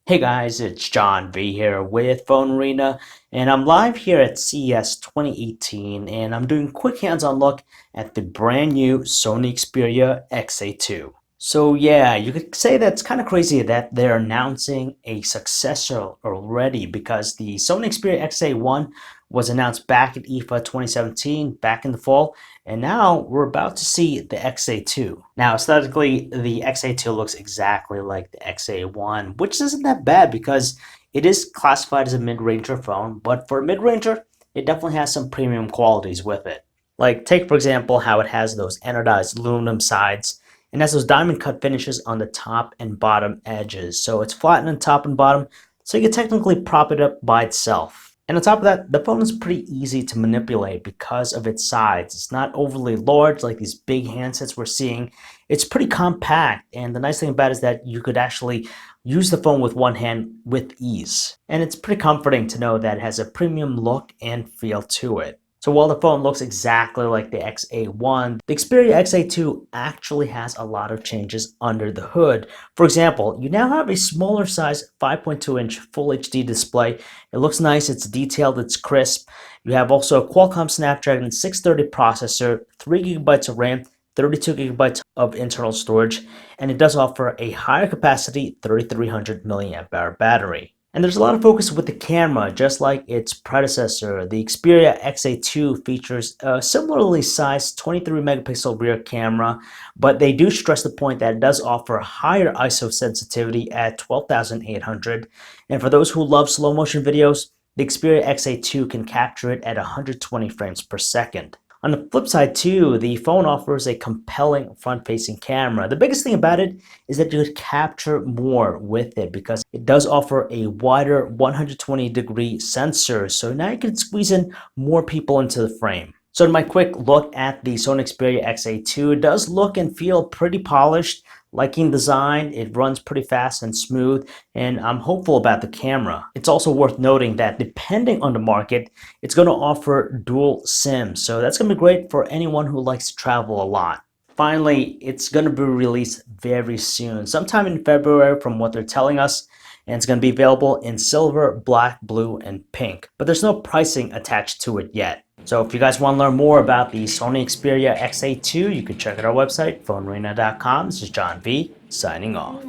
Hey guys, it's John V here with PhoneArena, and I'm live here at CES 2018, and I'm doing a quick hands-on look at the brand new Sony Xperia XA2. So yeah, you could say that's kind of crazy that they're announcing a successor already, because the Sony Xperia XA1 was announced back at IFA 2017, back in the fall, and now we're about to see the XA2. Now, aesthetically, the XA2 looks exactly like the XA1, which isn't that bad because it is classified as a mid-ranger phone, but for a mid-ranger, it definitely has some premium qualities with it. Like, take for example how it has those anodized aluminum sides and has those diamond cut finishes on the top and bottom edges. So it's flattened on top and bottom, so you can technically prop it up by itself. And on top of that, the phone is pretty easy to manipulate because of its size. It's not overly large like these big handsets we're seeing. It's pretty compact, and the nice thing about it is that you could actually use the phone with one hand with ease. And it's pretty comforting to know that it has a premium look and feel to it. So while the phone looks exactly like the XA1, the Xperia XA2 actually has a lot of changes under the hood. For example, you now have a smaller size 5.2-inch Full HD display. It looks nice, it's detailed, it's crisp. You have also a Qualcomm Snapdragon 630 processor, 3 GB of RAM, 32 GB of internal storage, and it does offer a higher capacity 3300 mAh battery. And there's a lot of focus with the camera, just like its predecessor. The Xperia XA2 features a similarly sized 23 megapixel rear camera, but they do stress the point that it does offer higher ISO sensitivity at 12,800. And for those who love slow motion videos, the Xperia XA2 can capture it at 120 frames per second. On the flip side too, the phone offers a compelling front-facing camera. The biggest thing about it is that you could capture more with it because it does offer a wider 120-degree sensor, so now you can squeeze in more people into the frame. So in my quick look at the Sony Xperia XA2, it does look and feel pretty polished. Liking design, it runs pretty fast and smooth, and I'm hopeful about the camera. It's also worth noting that depending on the market, it's going to offer dual SIM, so that's going to be great for anyone who likes to travel a lot. Finally, it's going to be released very soon, sometime in February from what they're telling us, and it's going to be available in silver, black, blue, and pink. But there's no pricing attached to it yet. So if you guys want to learn more about the Sony Xperia XA2, you can check out our website, PhoneArena.com. This is John V, signing off.